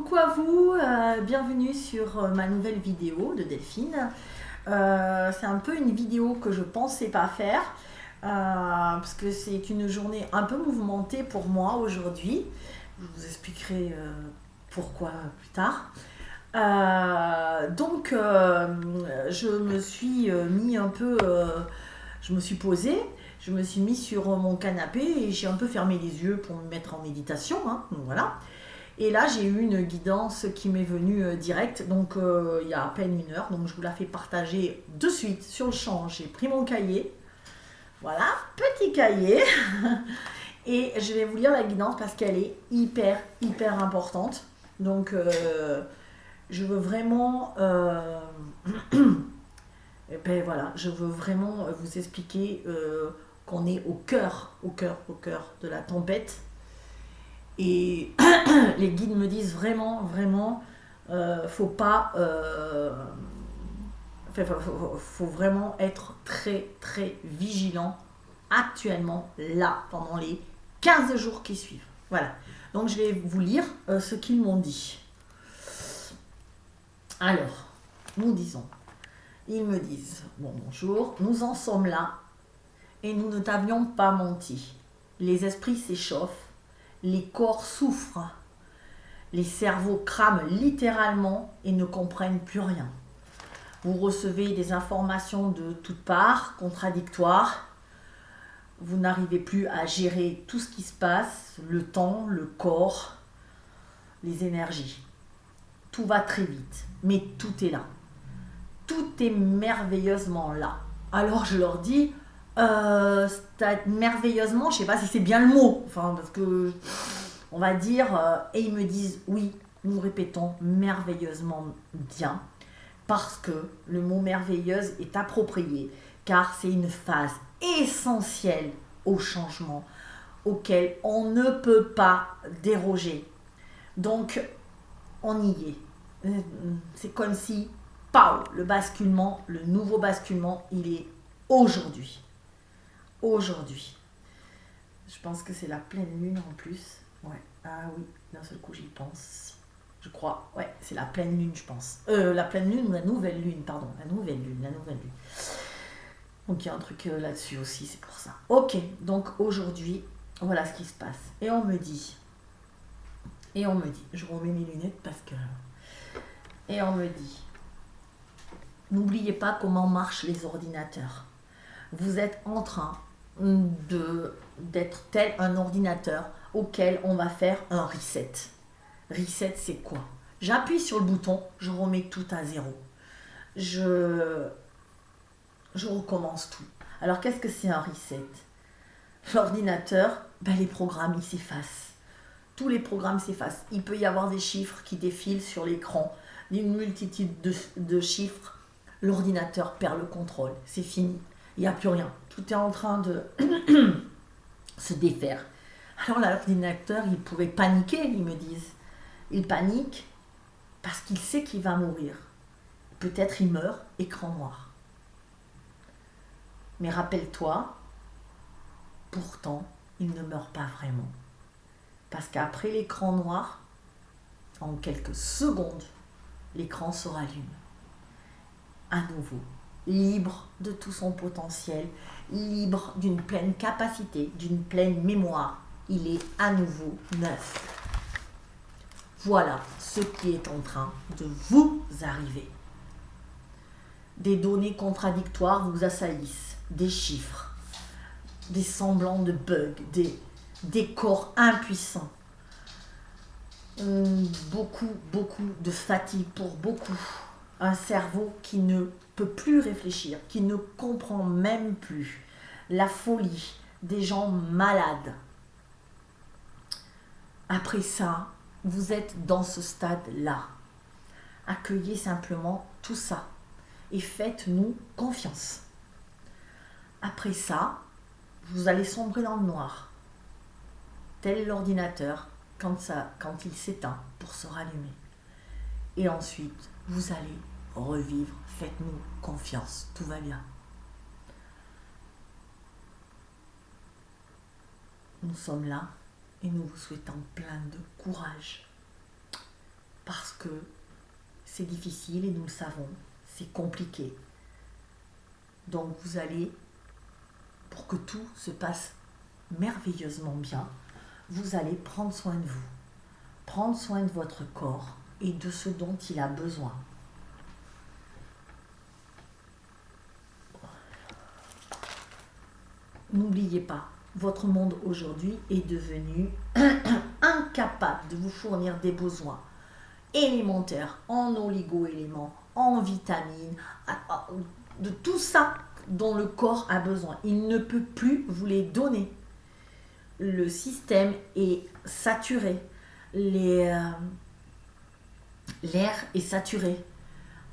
Coucou à vous, bienvenue sur ma nouvelle vidéo de Delphine. C'est un peu une vidéo que je pensais pas faire parce que c'est une journée un peu mouvementée pour moi aujourd'hui. Je vous expliquerai pourquoi plus tard. Je me suis mis un peu, je me suis posée, je me suis mis sur mon canapé et j'ai un peu fermé les yeux pour me mettre en méditation, hein, donc voilà. Et là, j'ai eu une guidance qui m'est venue direct, donc il y a à peine une heure, donc je vous la fais partager de suite sur le champ. J'ai pris mon cahier, voilà, petit cahier, et je vais vous lire la guidance parce qu'elle est hyper importante. Donc, je veux vraiment, et ben voilà, je veux vraiment vous expliquer qu'on est au cœur de la tempête. Et les guides me disent vraiment, faut pas, faut vraiment être très vigilant actuellement, là, pendant les 15 jours qui suivent. Voilà. Donc je vais vous lire ce qu'ils m'ont dit. Alors, nous disons, ils me disent, bon, bonjour, nous en sommes là et nous ne t'avions pas menti. Les esprits s'échauffent, les corps souffrent, les cerveaux crament littéralement et ne comprennent plus rien. Vous recevez des informations de toutes parts, contradictoires. Vous n'arrivez plus à gérer tout ce qui se passe, le temps, le corps, les énergies. Tout va très vite, mais tout est là. Tout est merveilleusement là. Alors je leur dis, merveilleusement, je ne sais pas si c'est bien le mot, enfin, parce que on va dire, et ils me disent oui, nous répétons merveilleusement bien, parce que le mot merveilleuse est approprié, car c'est une phase essentielle au changement, auquel on ne peut pas déroger. Donc, on y est. C'est comme si, pow, le basculement, le nouveau basculement, il est aujourd'hui. Aujourd'hui. Je pense que c'est la pleine lune en plus. Ouais. Ah oui, d'un seul coup j'y pense. Je crois. Ouais, c'est la pleine lune, je pense. La pleine lune ou la nouvelle lune, pardon. La nouvelle lune. Donc il y a un truc là-dessus aussi, c'est pour ça. Ok, donc aujourd'hui, voilà ce qui se passe. Et on me dit, je remets mes lunettes parce que... Et on me dit, n'oubliez pas comment marchent les ordinateurs. Vous êtes en train d'être tel un ordinateur auquel on va faire un reset. Reset, c'est quoi? J'appuie sur le bouton, je remets tout à zéro. Je recommence tout. Alors, qu'est-ce que c'est un reset? L'ordinateur, les programmes, ils s'effacent. Tous les programmes s'effacent. Il peut y avoir des chiffres qui défilent sur l'écran, une multitude de chiffres. L'ordinateur perd le contrôle. C'est fini. Il n'y a plus rien. Tout est en train de se défaire. Alors l'ordinateur, il pourrait paniquer, ils me disent. Il panique parce qu'il sait qu'il va mourir. Peut-être il meurt, écran noir. Mais rappelle-toi, pourtant, il ne meurt pas vraiment. Parce qu'après l'écran noir, en quelques secondes, l'écran se rallume. À nouveau, libre de tout son potentiel, libre d'une pleine capacité, d'une pleine mémoire. Il est à nouveau neuf. Voilà ce qui est en train de vous arriver. Des données contradictoires vous assaillissent, des chiffres, des semblants de bugs, des corps impuissants. Beaucoup de fatigue pour beaucoup. Un cerveau qui ne peut plus réfléchir, qui ne comprend même plus. La folie, des gens malades. Après ça, vous êtes dans ce stade-là. Accueillez simplement tout ça et faites-nous confiance. Après ça, vous allez sombrer dans le noir, tel l'ordinateur quand il s'éteint pour se rallumer. Et ensuite, vous allez revivre. Faites-nous confiance, tout va bien. Nous sommes là et nous vous souhaitons plein de courage. parce que c'est difficile et nous le savons, c'est compliqué. Donc vous allez, pour que tout se passe merveilleusement bien, vous allez prendre soin de vous, prendre soin de votre corps et de ce dont il a besoin. N'oubliez pas, votre monde aujourd'hui est devenu incapable de vous fournir des besoins élémentaires en oligo-éléments, en vitamines, de tout ça dont le corps a besoin. Il ne peut plus vous les donner. Le système est saturé. L'air est saturé.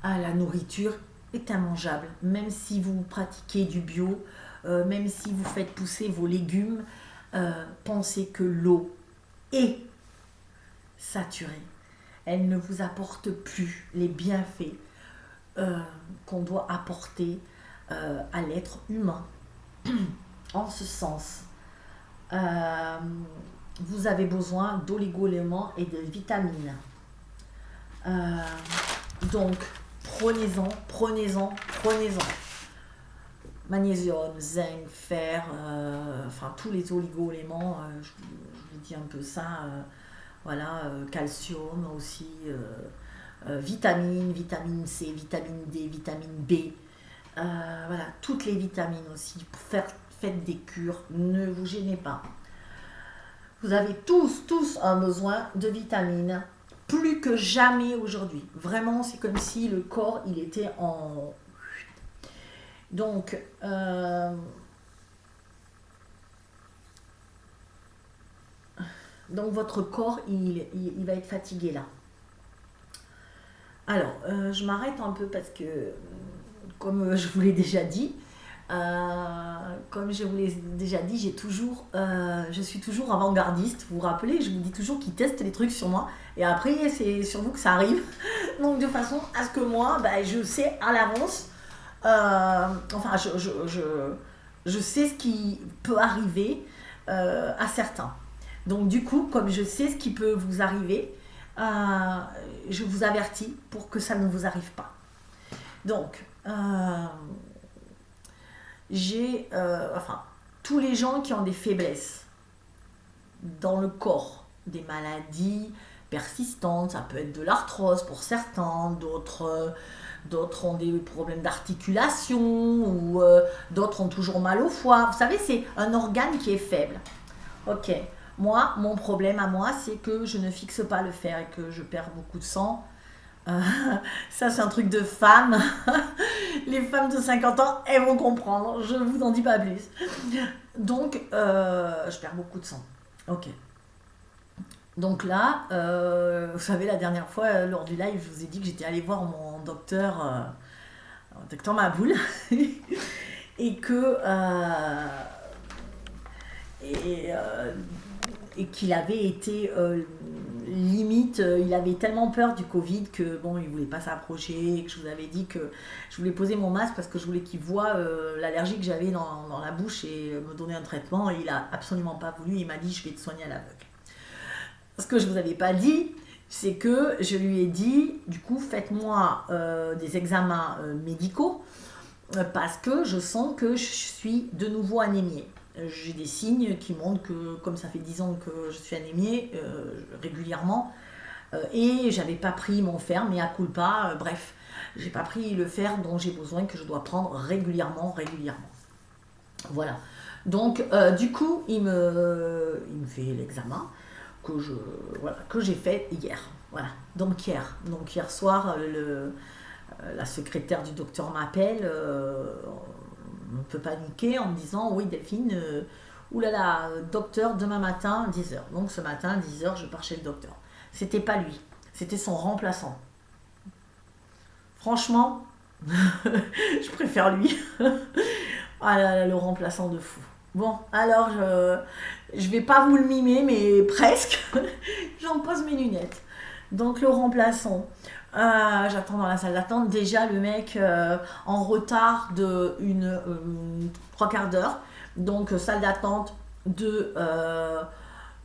La nourriture est immangeable. Même si vous pratiquez du bio, même si vous faites pousser vos légumes, pensez que l'eau est saturée. Elle ne vous apporte plus les bienfaits qu'on doit apporter à l'être humain. En ce sens, vous avez besoin d'oligo-éléments et de vitamines. Donc, prenez-en. Magnésium, zinc, fer, enfin tous les oligo-éléments, je vous dis un peu ça, calcium aussi, vitamine C, vitamine D, vitamine B, toutes les vitamines aussi. Faites des cures, ne vous gênez pas. Vous avez tous un besoin de vitamines, plus que jamais aujourd'hui. Vraiment, c'est comme si le corps, il était en... Donc, votre corps, il va être fatigué là. Alors, je m'arrête un peu parce que, comme je vous l'ai déjà dit, je suis toujours avant-gardiste. Vous vous rappelez, je vous dis toujours qu'ils testent les trucs sur moi et après, c'est sur vous que ça arrive. Donc, de façon à ce que moi, je sais à l'avance. Je sais ce qui peut arriver à certains. Donc du coup, comme je sais ce qui peut vous arriver, je vous avertis pour que ça ne vous arrive pas. Donc, tous les gens qui ont des faiblesses dans le corps, des maladies persistantes, ça peut être de l'arthrose pour certains, d'autres ont des problèmes d'articulation ou d'autres ont toujours mal au foie. Vous savez, c'est un organe qui est faible. Ok, moi, mon problème à moi, c'est que je ne fixe pas le fer et que je perds beaucoup de sang. Ça, c'est un truc de femme. Les femmes de 50 ans, elles vont comprendre. Je ne vous en dis pas plus. Donc, je perds beaucoup de sang. Ok. Donc là, vous savez, la dernière fois, lors du live, je vous ai dit que j'étais allée voir mon docteur Maboul, et que et qu'il avait été limite, il avait tellement peur du Covid que bon, il voulait pas s'approcher, que je vous avais dit que je voulais poser mon masque parce que je voulais qu'il voie l'allergie que j'avais dans la bouche et me donner un traitement. Et il a absolument pas voulu. Il m'a dit, je vais te soigner à l'aveugle. Ce que je vous avais pas dit, c'est que je lui ai dit, du coup, faites-moi des examens médicaux parce que je sens que je suis de nouveau anémiée. J'ai des signes qui montrent que, comme ça fait 10 ans que je suis anémiée régulièrement, et j'avais pas pris mon fer, mais à culpa, bref, j'ai pas pris le fer dont j'ai besoin, que je dois prendre régulièrement. Voilà. Donc, du coup, il me fait l'examen que j'ai fait hier. Voilà. Donc hier soir, la secrétaire du docteur m'appelle, un peu paniquée, en me disant, oui Delphine, oulala, docteur, demain matin, 10h. Donc ce matin, 10h, je pars chez le docteur. C'était pas lui, c'était son remplaçant. Franchement, je préfère lui. Ah là là, le remplaçant de fou. Bon, alors je vais pas vous le mimer, mais presque. J'en pose mes lunettes. Donc le remplaçant, j'attends dans la salle d'attente. Déjà le mec en retard de 3/4 d'heure. Donc salle d'attente de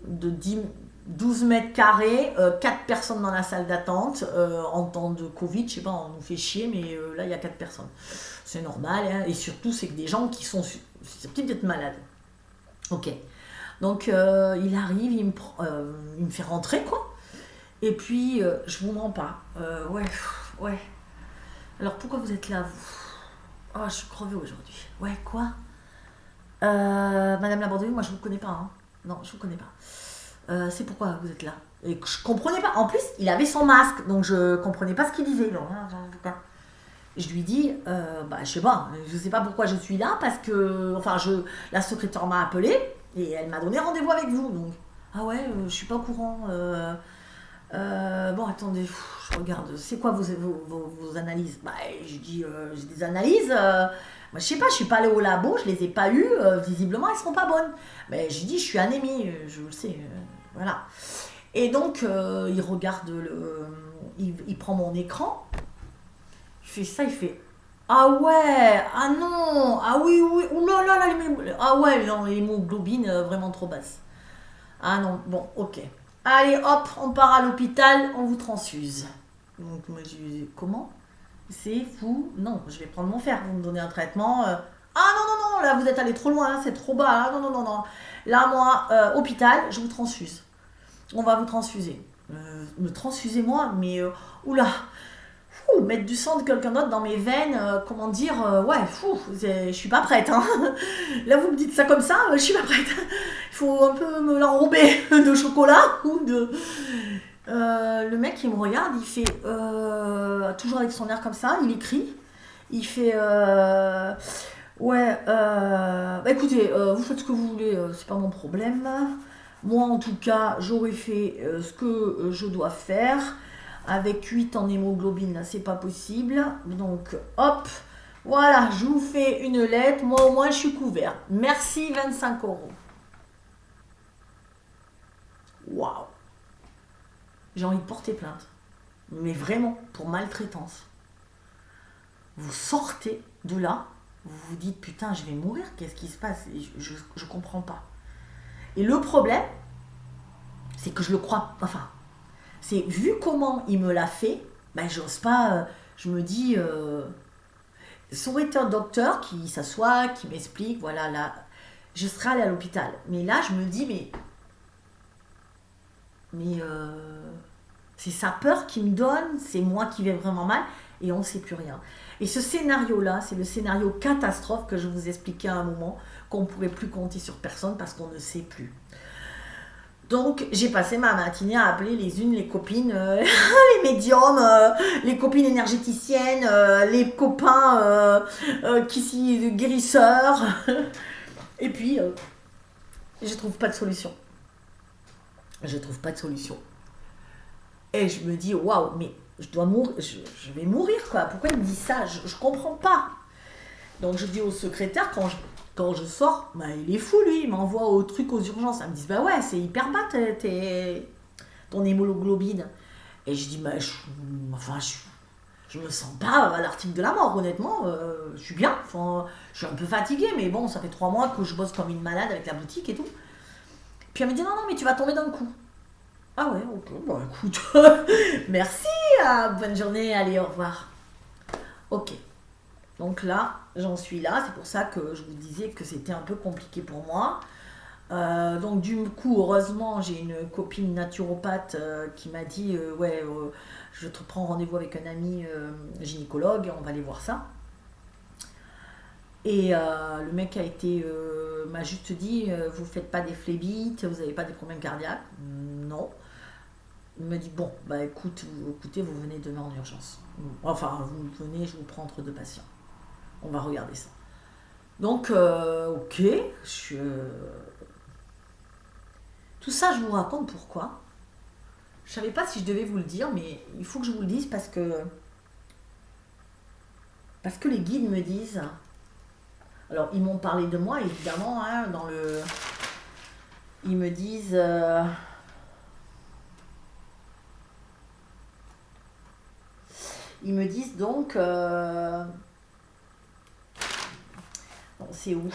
10 12 mètres carrés, 4 personnes dans la salle d'attente, en temps de Covid, je sais pas, on nous fait chier, mais là, il y a 4 personnes. C'est normal, hein, et surtout, c'est que des gens qui sont susceptibles d'être malades. Ok. Donc, il arrive, il me fait rentrer, quoi. Et puis, je vous mens pas. Ouais, ouais. Alors, pourquoi vous êtes là, vous? Oh, je suis crevée aujourd'hui. Ouais, quoi? Madame Labordonnais, moi, je vous connais pas, hein. Non, je vous connais pas. C'est pourquoi vous êtes là. Et que je comprenais pas. En plus, il avait son masque, donc je comprenais pas ce qu'il disait. Donc, je lui dis, bah, je sais pas pourquoi je suis là, parce que, enfin, la secrétaire m'a appelé et elle m'a donné rendez-vous avec vous. Donc, ah ouais, je suis pas au courant. Bon, attendez, je regarde. C'est quoi vos analyses? Bah, je dis, j'ai des analyses. Moi, je sais pas, je suis pas allée au labo, je les ai pas eues. Visiblement, elles seront pas bonnes. Mais je dis, je suis anémie, je le sais. Voilà. Et donc, il regarde il prend mon écran. Il fait ça, il fait ah ouais, ah non, ah oui, oui, oulala, là, ah ouais, non, l'hémoglobine vraiment trop basse. Ah non, bon, ok. Allez, hop, on part à l'hôpital, on vous transfuse. Donc, moi, je lui dis comment? C'est fou. Non, je vais prendre mon fer, vous me donnez un traitement. Ah non, non, non, là, vous êtes allé trop loin, hein, c'est trop bas. Ah, non, non, non, non. Là, moi, hôpital, je vous transfuse. On va vous transfuser. Me transfuser moi, mais oula, mettre du sang de quelqu'un d'autre dans mes veines, comment dire, ouais, je suis pas prête. Hein. Là, vous me dites ça comme ça, je suis pas prête. Il faut un peu me l'enrober de chocolat ou de. Le mec, il me regarde, il fait, toujours avec son air comme ça, il écrit, il fait, ouais, bah écoutez, vous faites ce que vous voulez, c'est pas mon problème. Moi, en tout cas, j'aurais fait ce que je dois faire. Avec 8 en hémoglobine, là, c'est pas possible. Donc, hop, voilà, je vous fais une lettre. Moi, au moins, je suis couvert. Merci, 25 €. Waouh! J'ai envie de porter plainte. Mais vraiment, pour maltraitance. Vous sortez de là, vous vous dites, putain, je vais mourir, qu'est-ce qui se passe? Et je comprends pas. Et le problème, c'est que je le crois, enfin, c'est vu comment il me l'a fait, ben j'ose pas, je me dis, ça aurait été un docteur qui s'assoit, qui m'explique, voilà, là, je serais allée à l'hôpital. Mais là, je me dis, mais c'est sa peur qui me donne, c'est moi qui vais vraiment mal, et on ne sait plus rien. Et ce scénario-là, c'est le scénario catastrophe que je vous expliquais à un moment, qu'on ne pourrait plus compter sur personne parce qu'on ne sait plus. Donc, j'ai passé ma matinée à appeler les unes les copines, les médiums, les copines énergéticiennes, les copains qui guérisseurs. Et puis, je trouve pas de solution. Je trouve pas de solution. Et je me dis, waouh, mais je dois mourir, je vais mourir, quoi. Pourquoi il me dit ça? Je comprends pas. Donc, je dis au secrétaire, quand je sors, bah, il est fou lui, il m'envoie au truc aux urgences. Elle me dit, bah ouais, c'est hyper bas ton hémoglobine. Et je dis, bah, je me sens pas à l'article de la mort, honnêtement, je suis bien. Enfin, je suis un peu fatiguée, mais bon, ça fait 3 mois que je bosse comme une malade avec la boutique et tout. Puis elle me dit, non, non, mais tu vas tomber d'un coup. Ah ouais, ok, bon écoute, merci, bonne journée, allez, au revoir. Ok. Donc là, j'en suis là, c'est pour ça que je vous disais que c'était un peu compliqué pour moi. Donc du coup, heureusement, j'ai une copine naturopathe qui m'a dit ouais, je te prends rendez-vous avec un ami gynécologue, on va aller voir ça. Et le mec m'a juste dit vous faites pas des phlébites, vous n'avez pas des problèmes cardiaques? Non. Il me dit bon, bah écoutez, vous venez demain en urgence. Enfin, vous venez, je vous prends entre 2 patients. On va regarder ça. Donc, ok, tout ça, je vous raconte pourquoi. Je savais pas si je devais vous le dire, mais il faut que je vous le dise parce que les guides me disent. Alors, ils m'ont parlé de moi, évidemment, hein, ils me disent. Ils me disent donc. Bon, c'est où?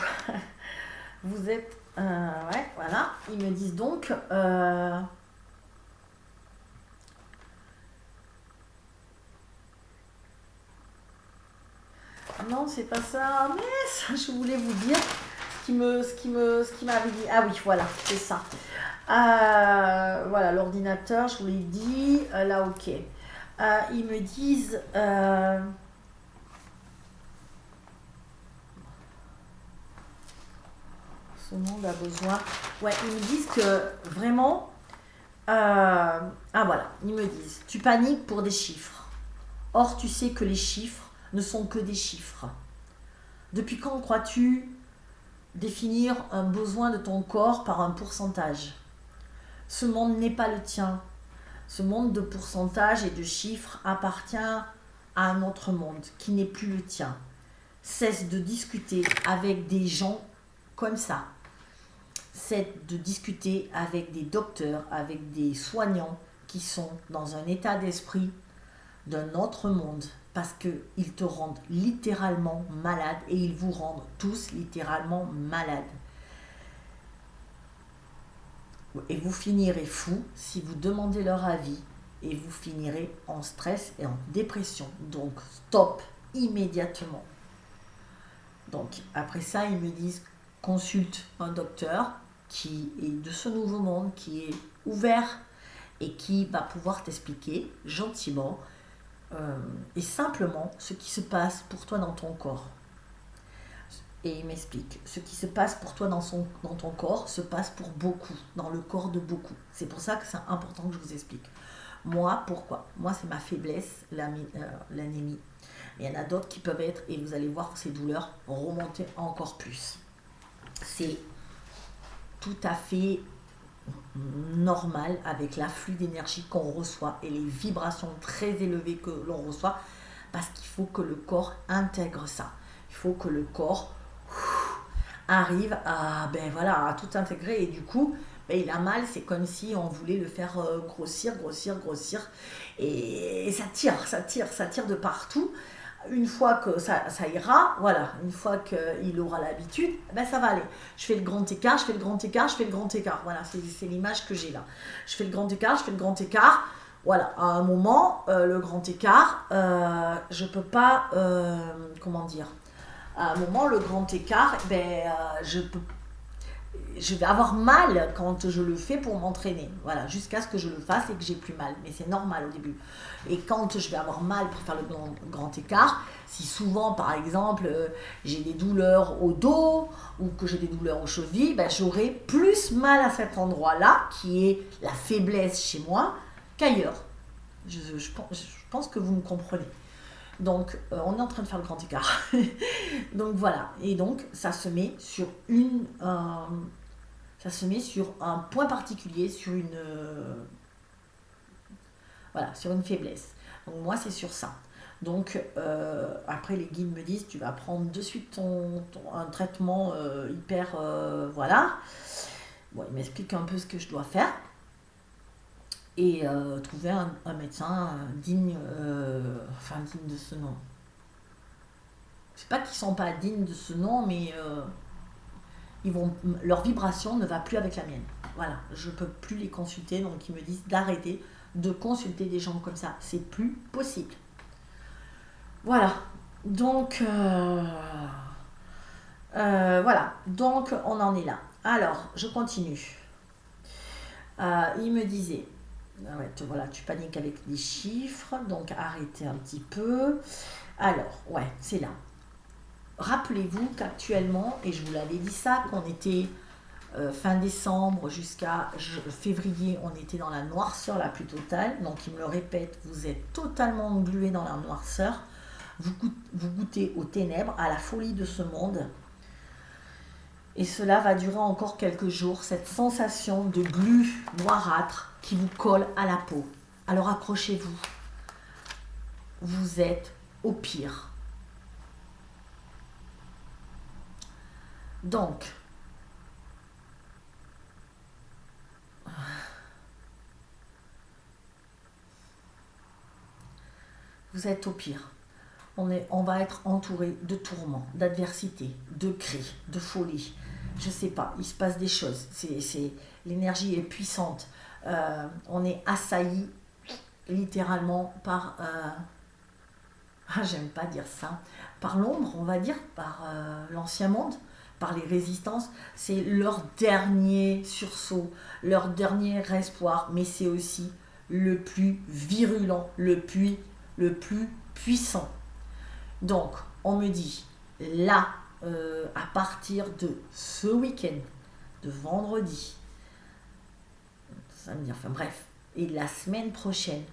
Vous êtes. Ouais, voilà. Ils me disent donc. Non, c'est pas ça. Mais ça, je voulais vous dire ce qui m'avait dit. Ah oui, voilà, c'est ça. Voilà, l'ordinateur, je vous l'ai dit. Là, ok. Ils me disent... ce monde a besoin... Ouais, ils me disent que vraiment... ah voilà, ils me disent, tu paniques pour des chiffres. Or, tu sais que les chiffres ne sont que des chiffres. Depuis quand crois-tu définir un besoin de ton corps par un pourcentage? Ce monde n'est pas le tien. Ce monde de pourcentage et de chiffres appartient à un autre monde qui n'est plus le tien. Cesse de discuter avec des gens comme ça. Cesse de discuter avec des docteurs, avec des soignants qui sont dans un état d'esprit d'un autre monde, parce qu'ils te rendent littéralement malade et ils vous rendent tous littéralement malades. Et vous finirez fou si vous demandez leur avis et vous finirez en stress et en dépression. Donc stop immédiatement. Donc après ça, ils me disent consulte un docteur qui est de ce nouveau monde, qui est ouvert et qui va pouvoir t'expliquer gentiment et simplement ce qui se passe pour toi dans ton corps. Et il m'explique, ce qui se passe pour toi dans ton corps se passe pour beaucoup, dans le corps de beaucoup. C'est pour ça que c'est important que je vous explique. Moi, pourquoi? Moi, c'est ma faiblesse, l'anémie. Il y en a d'autres qui peuvent être, et vous allez voir ces douleurs remonter encore plus. C'est tout à fait normal avec l'afflux d'énergie qu'on reçoit et les vibrations très élevées que l'on reçoit, parce qu'il faut que le corps intègre ça. Il faut que le corps arrive à, à tout intégrer, et du coup il a mal. C'est comme si on voulait le faire grossir, et ça tire de partout. Une fois que ça ira, voilà, une fois qu'il aura l'habitude, ça va aller. Je fais le grand écart, voilà, c'est l'image que j'ai là. Je fais le grand écart, voilà, à un moment, le grand écart, je peux pas, comment dire, à un moment, le grand écart, je vais avoir mal quand je le fais pour m'entraîner, voilà, jusqu'à ce que je le fasse et que j'ai plus mal, mais c'est normal au début. Et quand je vais avoir mal pour faire le grand écart, si souvent par exemple j'ai des douleurs au dos ou que j'ai des douleurs aux chevilles, j'aurai plus mal à cet endroit-là, qui est la faiblesse chez moi, qu'ailleurs. Je pense que vous me comprenez. Donc, on est en train de faire le grand écart. Donc voilà. Et donc, ça se met sur un point particulier, sur sur une faiblesse. Donc moi, c'est sur ça. Donc après, les guides me disent, tu vas prendre de suite un traitement hyper, voilà. Bon, ils m'expliquent un peu ce que je dois faire. Et trouver un médecin digne de ce nom. C'est pas qu'ils sont pas dignes de ce nom, mais leur vibration ne va plus avec la mienne. Voilà, je peux plus les consulter, donc ils me disent d'arrêter de consulter des gens comme ça. C'est plus possible. Voilà, donc voilà, donc on en est là. Alors, je continue. Il me disait, ouais, voilà, tu paniques avec les chiffres, donc arrêtez un petit peu. Alors, ouais, c'est là. Rappelez-vous qu'actuellement, et je vous l'avais dit ça, qu'on était fin décembre jusqu'à février, on était dans la noirceur la plus totale. Donc il me le répète, vous êtes totalement englué dans la noirceur. Vous goûtez aux ténèbres, à la folie de ce monde. Et cela va durer encore quelques jours, cette sensation de glu noirâtre qui vous colle à la peau. Alors accrochez-vous. Vous êtes au pire. Donc, vous êtes au pire. On va être entouré de tourments, d'adversité, de cris, de folie. Je sais pas, il se passe des choses. L'énergie est puissante. On est assailli littéralement par j'aime pas dire ça, par l'ombre, on va dire, par l'ancien monde, par les résistances, c'est leur dernier sursaut, leur dernier espoir, mais c'est aussi le plus virulent, le plus puissant. Donc, on me dit, là, à partir de ce week-end, de vendredi, samedi, enfin bref, et la semaine prochaine,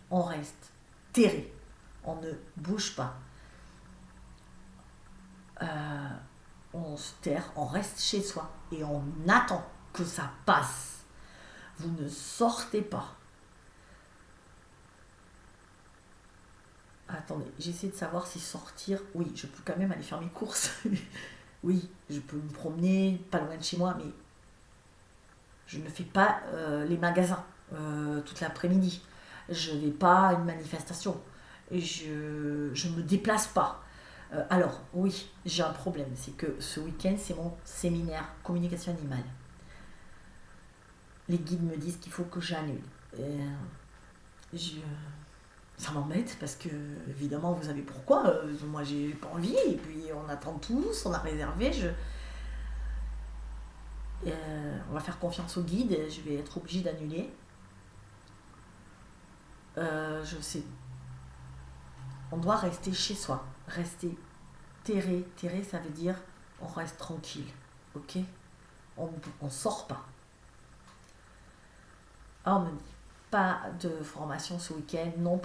on reste terré, on ne bouge pas. On se terre, on reste chez soi et on attend que ça passe. Vous ne sortez pas. Attendez, j'essaie de savoir si sortir. Oui, je peux quand même aller faire mes courses. Oui, je peux me promener pas loin de chez moi, mais je ne fais pas les magasins toute l'après-midi. Je ne vais pas à une manifestation. Je ne me déplace pas. Alors, oui, j'ai un problème. C'est que ce week-end, c'est mon séminaire communication animale. Les guides me disent qu'il faut que j'annule. Ça m'embête parce que, évidemment, vous savez pourquoi. Moi, j'ai pas envie. Et puis, on attend tous, on a réservé. On va faire confiance aux guides. Je vais être obligée d'annuler. Je sais. On doit rester chez soi. Rester terré. Terré, ça veut dire on reste tranquille. Ok? On sort pas. Ah, on me dit pas de formation ce week-end, non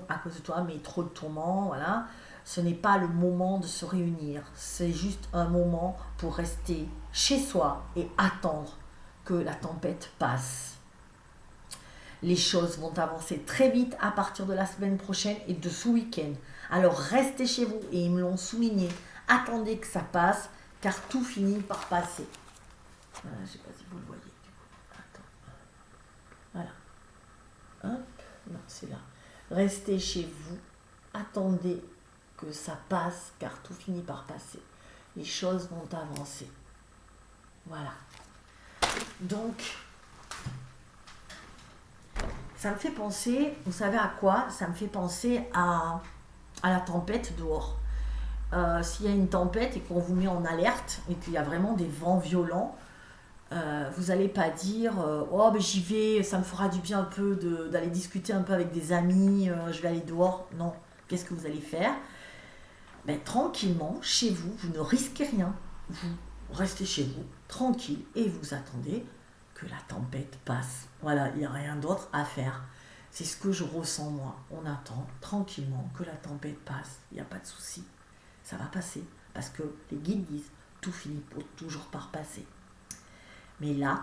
à cause de toi, mais trop de tourments, voilà. Ce n'est pas le moment de se réunir, c'est juste un moment pour rester chez soi et attendre que la tempête passe. Les choses vont avancer très vite à partir de la semaine prochaine et de ce week-end. Alors restez chez vous, et ils me l'ont souligné, attendez que ça passe, car tout finit par passer. Voilà, je ne sais pas si vous le voyez. Voilà. Hop, non, c'est là. Restez chez vous, attendez que ça passe, car tout finit par passer. Les choses vont avancer. Voilà. Donc, ça me fait penser, vous savez à quoi? Ça me fait penser à la tempête dehors. S'il y a une tempête et qu'on vous met en alerte et qu'il y a vraiment des vents violents, vous n'allez pas dire oh ben j'y vais, ça me fera du bien un peu d'aller discuter un peu avec des amis, je vais aller dehors. Non, qu'est-ce que vous allez faire? Ben, tranquillement, chez vous, vous ne risquez rien. Vous restez chez vous, tranquille, et vous attendez que la tempête passe. Voilà, il n'y a rien d'autre à faire. C'est ce que je ressens moi. On attend tranquillement que la tempête passe. Il n'y a pas de souci. Ça va passer. Parce que les guides disent tout finit toujours par passer. Mais là,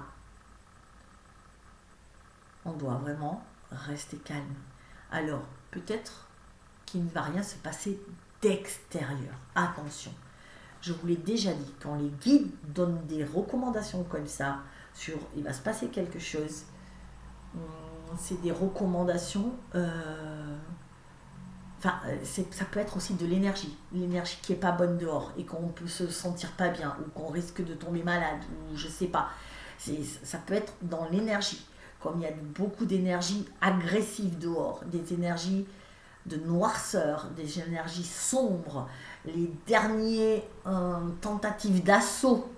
on doit vraiment rester calme. Alors, peut-être qu'il ne va rien se passer d'extérieur. Attention, je vous l'ai déjà dit, quand les guides donnent des recommandations comme ça, sur il va se passer quelque chose, c'est des recommandations, ça peut être aussi de l'énergie qui est pas bonne dehors et qu'on peut se sentir pas bien ou qu'on risque de tomber malade ou je sais pas. Ça peut être dans l'énergie, comme il y a beaucoup d'énergie agressive dehors, des énergies de noirceur, des énergies sombres, les dernières tentatives d'assaut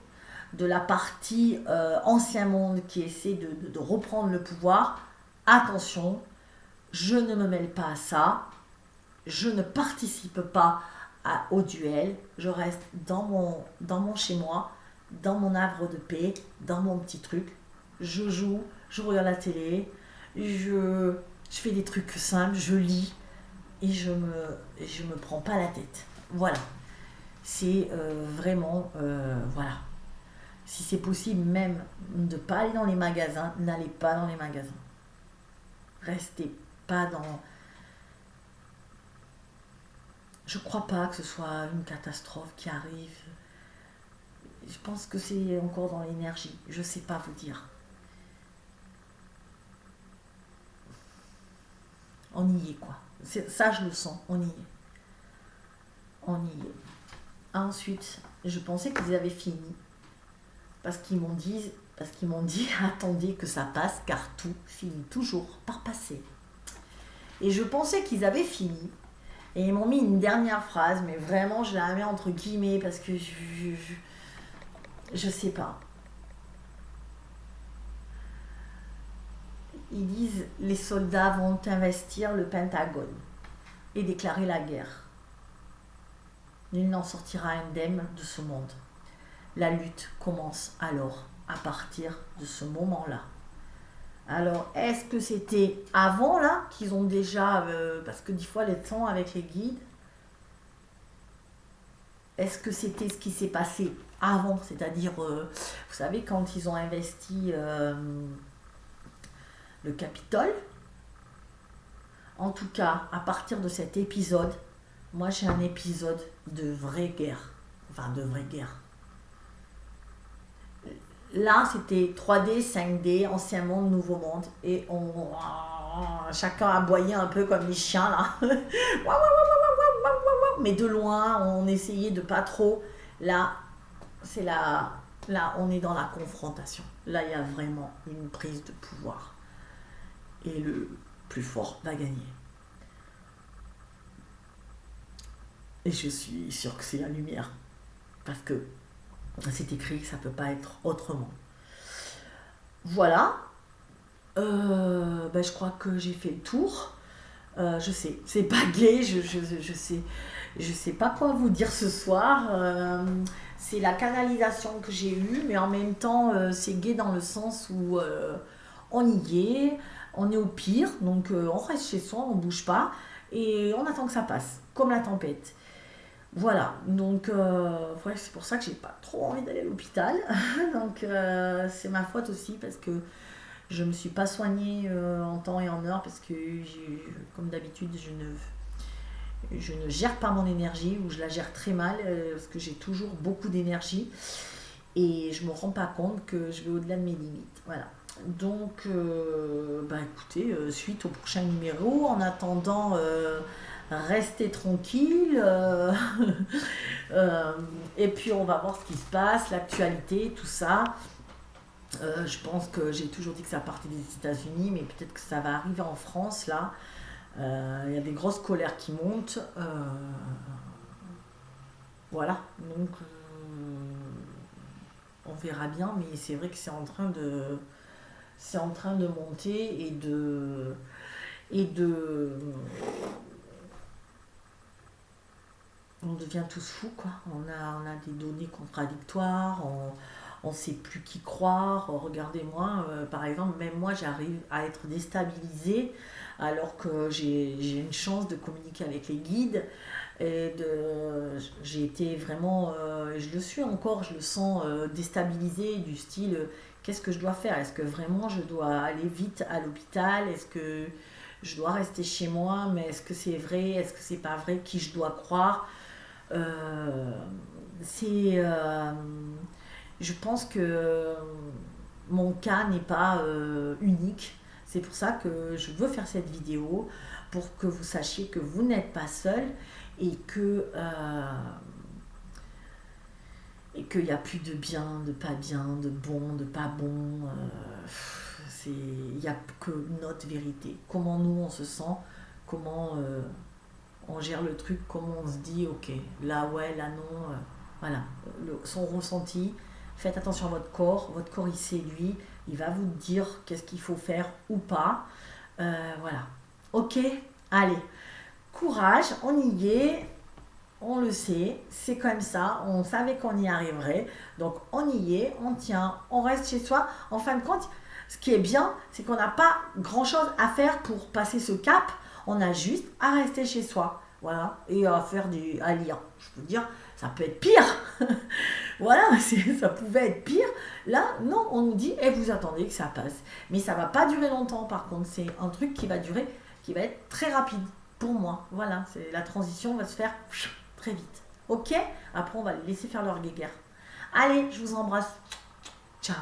de la partie ancien monde qui essaie de reprendre le pouvoir. Attention, je ne me mêle pas à ça, je ne participe pas au duel, je reste dans mon chez moi, dans mon havre de paix, dans mon petit truc, je joue, je regarde la télé, je fais des trucs simples, je lis, et je me prends pas la tête. Voilà. C'est vraiment, voilà. Si c'est possible même de pas aller dans les magasins, n'allez pas dans les magasins. Restez pas dans... Je crois pas que ce soit une catastrophe qui arrive. Je pense que c'est encore dans l'énergie. Je sais pas vous dire. On y est, quoi. Ça, je le sens. On y est. On y est. Ensuite, je pensais qu'ils avaient fini. Parce qu'ils m'ont dit, attendez que ça passe, car tout finit toujours par passer. Et je pensais qu'ils avaient fini. Et ils m'ont mis une dernière phrase, mais vraiment, je la mets entre guillemets parce que je sais pas. Ils disent les soldats vont investir le Pentagone et déclarer la guerre. Nul n'en sortira indemne de ce monde. La lutte commence alors, à partir de ce moment-là. Alors, est-ce que c'était avant là qu'ils ont déjà... parce que des fois, les temps avec les guides, est-ce que c'était ce qui s'est passé avant? C'est-à-dire, vous savez, quand ils ont investi le Capitole, en tout cas, à partir de cet épisode, moi j'ai un épisode de vraie guerre. Enfin, de vraie guerre. Là, c'était 3D, 5D, ancien monde, nouveau monde. Et chacun aboyait un peu comme les chiens, là. Mais de loin, on essayait de pas trop. Là, là, on est dans la confrontation. Là, il y a vraiment une prise de pouvoir. Et le plus fort va gagner. Et je suis sûre que c'est la lumière. Parce que c'est écrit que ça ne peut pas être autrement. Voilà. Je crois que j'ai fait le tour. Je sais, c'est pas gai, je sais pas quoi vous dire ce soir. C'est la canalisation que j'ai eue, mais en même temps, c'est gai dans le sens où on y est, on est au pire, donc on reste chez soi, on bouge pas, et on attend que ça passe, comme la tempête. Voilà, donc c'est pour ça que j'ai pas trop envie d'aller à l'hôpital. Donc c'est ma faute aussi parce que je me suis pas soignée en temps et en heure parce que comme d'habitude je ne gère pas mon énergie ou je la gère très mal parce que j'ai toujours beaucoup d'énergie et je me rends pas compte que je vais au-delà de mes limites. Voilà. Donc écoutez, suite au prochain numéro, en attendant restez tranquille et puis on va voir ce qui se passe, l'actualité, tout ça. Je pense que j'ai toujours dit que ça partait des États-Unis, mais peut-être que ça va arriver en France là. Il y a des grosses colères qui montent. Voilà, donc on verra bien, mais c'est vrai que c'est en train de monter et de on devient tous fous, quoi. On a des données contradictoires, on ne sait plus qui croire. Regardez-moi, par exemple, même moi j'arrive à être déstabilisée alors que j'ai une chance de communiquer avec les guides. J'ai été vraiment, je le suis encore, je le sens déstabilisée du style qu'est-ce que je dois faire? Est-ce que vraiment je dois aller vite à l'hôpital? Est-ce que je dois rester chez moi? Mais est-ce que c'est vrai? Est-ce que c'est pas vrai? Qui je dois croire? Euh, je pense que mon cas n'est pas unique. C'est pour ça que je veux faire cette vidéo, pour que vous sachiez que vous n'êtes pas seul et qu'il n'y a plus de bien, de pas bien, de bon, de pas bon. Il n'y a que notre vérité. Comment nous on se sent, comment on gère le truc, comment on se dit ok, là ouais, là non. Voilà, son ressenti. Faites attention à votre corps il séduit, il va vous dire qu'est-ce qu'il faut faire ou pas. Voilà, ok, allez, courage, on y est, on le sait, c'est comme ça, on savait qu'on y arriverait, donc on y est, on tient, on reste chez soi. En fin de compte, ce qui est bien, c'est qu'on n'a pas grand-chose à faire pour passer ce cap, on a juste à rester chez soi, voilà, et à lire. Je veux dire, ça peut être pire. Voilà, ça pouvait être pire. Là, non, on nous dit, vous attendez que ça passe. Mais ça va pas durer longtemps, par contre. C'est un truc qui va être très rapide pour moi. Voilà, la transition va se faire très vite. Ok? Après, on va les laisser faire leur guéguerre. Allez, je vous embrasse. Ciao.